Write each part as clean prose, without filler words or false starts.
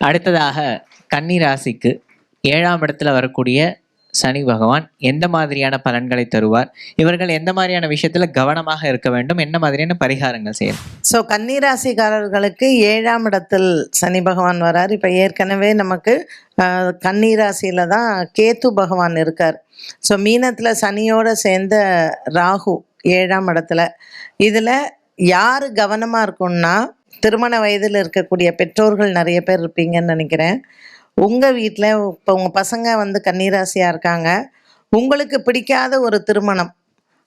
அடுத்ததாக கன்னி ராசிக்கு 7ஆம் இடத்துல வரக்கூடிய சனி பகவான் எந்த மாதிரியான பலன்களை தருவார்? இவர்கள் எந்த மாதிரியான விஷயத்துல கவனமாக இருக்க வேண்டும்? என்ன மாதிரியான பரிகாரங்கள் செய்யணும்? ஸோ கன்னிராசிக்காரர்களுக்கு 7ஆம் இடத்தில் சனி பகவான் வரார். இப்போ ஏற்கனவே நமக்கு கன்னிராசியில தான் கேத்து பகவான் இருக்கார். ஸோ மீனத்தில் சனியோடு சேர்ந்த ராகு 7ஆம் இடத்துல. இதில் யார் கவனமாக இருக்கும்னா, திருமண வயதில் இருக்கக்கூடிய பெற்றோர்கள் நிறைய பேர் இருப்பீங்கன்னு நினைக்கிறேன். உங்கள் வீட்டில் இப்போ உங்கள் பசங்க வந்து கன்னிராசியாக இருக்காங்க. உங்களுக்கு பிடிக்காத ஒரு திருமணம்,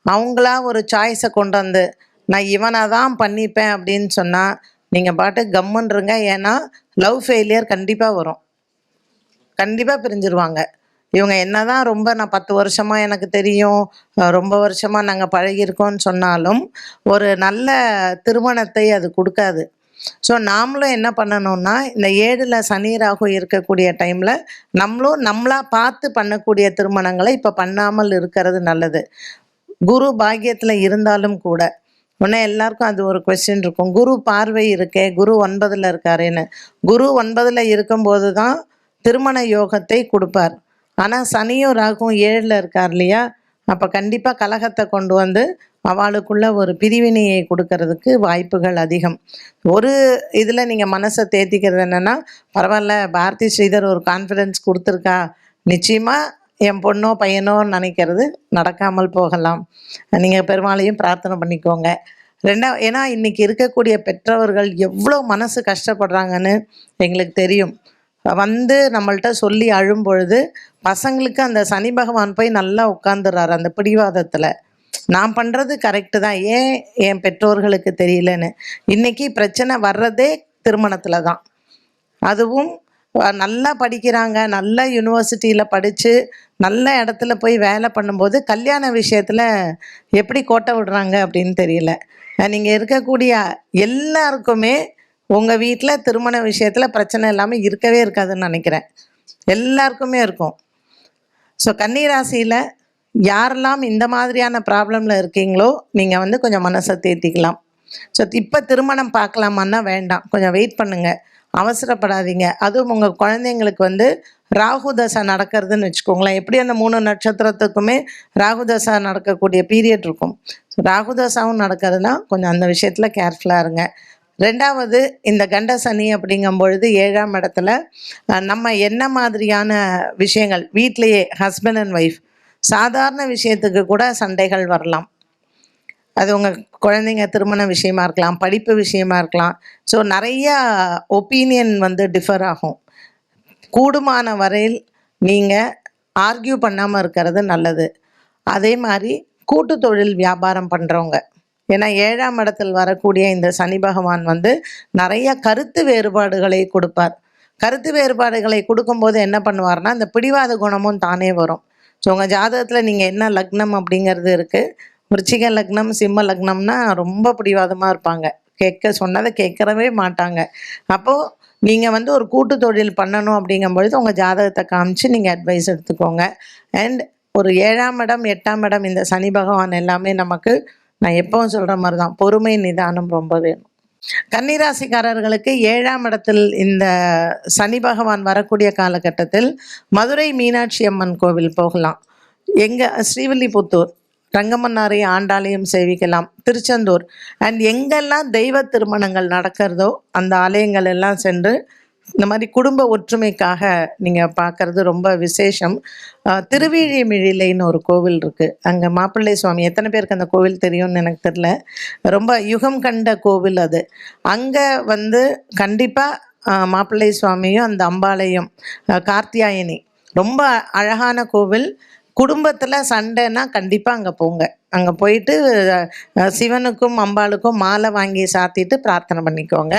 அவங்களா ஒரு சாய்ஸை கொண்டு வந்து நான் இவனை தான் பண்ணிப்பேன் அப்படின்னு சொன்னால் நீங்கள் பாட்டு கம்முன்றுங்க. ஏன்னா லவ் ஃபெயிலியர் கண்டிப்பாக வரும், கண்டிப்பாக பிரிஞ்சிருவாங்க. இவங்க என்ன தான் ரொம்ப நான் 10 வருஷமாக எனக்கு தெரியும், ரொம்ப வருஷமாக நாங்கள் பழகியிருக்கோன்னு சொன்னாலும் ஒரு நல்ல திருமணத்தை அது கொடுக்காது. ஸோ நாமளும் என்ன பண்ணணும்னா, இந்த 7ல் சனி ராகு இருக்கக்கூடிய டைமில் நம்மளும் நம்மளாக பார்த்து பண்ணக்கூடிய திருமணங்களை இப்போ பண்ணாமல் இருக்கிறது நல்லது. குரு பாக்கியத்தில் இருந்தாலும் கூட உடனே எல்லாருக்கும் அது ஒரு கொஸ்டின் இருக்கும், குரு பார்வை இருக்கே, குரு 9ல் இருக்காருன்னு. குரு 9ல் இருக்கும்போது தான் திருமண யோகத்தை கொடுப்பார். ஆனால் சனியும் ராகுவும் 7ல் இருக்கார் இல்லையா, அப்போ கண்டிப்பாக கலகத்தை கொண்டு வந்து அவளுக்குள்ள ஒரு பிரிவினையை கொடுக்கறதுக்கு வாய்ப்புகள் அதிகம். ஒரு இதில் நீங்கள் மனசை தேத்திக்கிறது என்னென்னா, பரவாயில்ல பாரதி ஸ்ரீதர் ஒரு கான்ஃபிடென்ஸ் கொடுத்துருக்கா, நிச்சயமாக என் பொண்ணோ பையனோ நினைக்கிறது நடக்காமல் போகலாம். நீங்கள் பெருமாளையும் பிரார்த்தனை பண்ணிக்கோங்க. ஏன்னா இன்றைக்கி இருக்கக்கூடிய பெற்றவர்கள் எவ்வளோ மனசு கஷ்டப்படுறாங்கன்னு எங்களுக்கு தெரியும். வந்து நம்மள்கிட்ட சொல்லி அழும் பொழுது பசங்களுக்கு அந்த சனி பகவான் போய் நல்லா உட்காந்துடுறாரு அந்த பிடிவாதத்தில். நான் பண்ணுறது கரெக்டு தான், ஏன் என் பெற்றோர்களுக்கு தெரியலன்னு. இன்றைக்கி பிரச்சனை வர்றதே திருமணத்தில் தான். அதுவும் நல்லா படிக்கிறாங்க, நல்ல யூனிவர்சிட்டியில் படித்து நல்ல இடத்துல போய் வேலை பண்ணும்போது கல்யாண விஷயத்தில் எப்படி கோட்டை விடுறாங்க அப்படின்னு தெரியல. நீங்கள் இருக்கக்கூடிய எல்லாருக்குமே உங்கள் வீட்டில் திருமண விஷயத்தில் பிரச்சனை இல்லாமல் இருக்கவே இருக்காதுன்னு நினைக்கிறேன். எல்லாருக்குமே இருக்கும். ஸோ கன்னிராசியில் யாரெல்லாம் இந்த மாதிரியான ப்ராப்ளமில் இருக்கீங்களோ நீங்கள் வந்து கொஞ்சம் மனசை தேத்திக்கலாம். ஸோ இப்போ திருமணம் பார்க்கலாமான்னா வேண்டாம், கொஞ்சம் வெயிட் பண்ணுங்கள், அவசரப்படாதீங்க. அதுவும் உங்கள் குழந்தைங்களுக்கு வந்து ராகு தசை நடக்கிறதுன்னு வச்சுக்கோங்களேன். எப்படி அந்த 3 நட்சத்திரத்துக்குமே ராகு தசை நடக்கக்கூடிய பீரியட் இருக்கும். ஸோ ராகு தசாவும் நடக்கிறதுனா கொஞ்சம் அந்த விஷயத்தில் கேர்ஃபுல்லாக இருங்க. 2வது, இந்த கண்ட சனி அப்படிங்கும் பொழுது 7ஆம் இடத்துல நம்ம என்ன மாதிரியான விஷயங்கள் வீட்டிலையே ஹஸ்பண்ட் அண்ட் ஒய்ஃப் சாதாரண விஷயத்துக்கு கூட சண்டைகள் வரலாம். அது உங்கள் குழந்தைங்க திருமண விஷயமா இருக்கலாம், படிப்பு விஷயமா இருக்கலாம். ஸோ நிறையா ஒப்பீனியன் வந்து டிஃபர் ஆகும். கூடுமான வரையில் நீங்கள் ஆர்கியூ பண்ணாமல் இருக்கிறது நல்லது. அதே மாதிரி கூட்டு தொழில் வியாபாரம் பண்ணுறவங்க, ஏன்னா 7ஆம் இடத்தில் வரக்கூடிய இந்த சனி பகவான் வந்து நிறைய கருத்து வேறுபாடுகளை கொடுப்பார். கருத்து வேறுபாடுகளை கொடுக்கும்போது என்ன பண்ணுவார்னா, இந்த பிடிவாத குணமும் தானே வரும். ஸோ உங்கள் ஜாதகத்தில் நீங்கள் என்ன லக்னம் அப்படிங்கிறது இருக்குது. விருச்சிக லக்னம், சிம்ம லக்னம்னா ரொம்ப பிடிவாதமாக இருப்பாங்க, சொன்னதை கேட்கறவே மாட்டாங்க. அப்போது நீங்கள் வந்து ஒரு கூட்டு தொழில் பண்ணணும் அப்படிங்கும்பொழுது உங்கள் ஜாதகத்தை காமிச்சு நீங்கள் அட்வைஸ் எடுத்துக்கோங்க. அண்ட் ஒரு 7ஆம் இடம் 8ஆம் இடம் இந்த சனி பகவான் எல்லாமே நமக்கு, நான் எப்பவும் சொல்கிற மாதிரி தான், பொறுமை நிதானம் ரொம்ப வேணும். கன்னிராசிக்காரர்களுக்கு 7ஆம் இடத்தில் இந்த சனி பகவான் வரக்கூடிய காலகட்டத்தில் மதுரை மீனாட்சி அம்மன் கோவில் போகலாம். ஸ்ரீவில்லிபுத்தூர் ரங்கமன்னாரை ஆண்டாலயம் சேவிக்கலாம். திருச்செந்தூர் அண்ட் எங்கெல்லாம் தெய்வ திருமணங்கள் நடக்கிறதோ அந்த ஆலயங்கள் எல்லாம் சென்று இந்த மாதிரி குடும்ப ஒற்றுமைக்காக நீங்கள் பார்க்குறது ரொம்ப விசேஷம். திருவிழிமிழிலைன்னு ஒரு கோவில் இருக்குது, அங்கே மாப்பிள்ளை சுவாமி, எத்தனை பேருக்கு அந்த கோவில் தெரியும்னு எனக்கு தெரில, ரொம்ப யுகம் கண்ட கோவில் அது. அங்கே வந்து கண்டிப்பாக மாப்பிள்ளை சுவாமியும் அந்த அம்பாளையும் கார்த்தியாயனி ரொம்ப அழகான கோவில். குடும்பத்தில் சண்டைன்னா கண்டிப்பாக அங்கே போங்க. அங்கே போயிட்டு சிவனுக்கும் அம்பாளுக்கும் மாலை வாங்கி சாத்திட்டு பிரார்த்தனை பண்ணிக்கோங்க.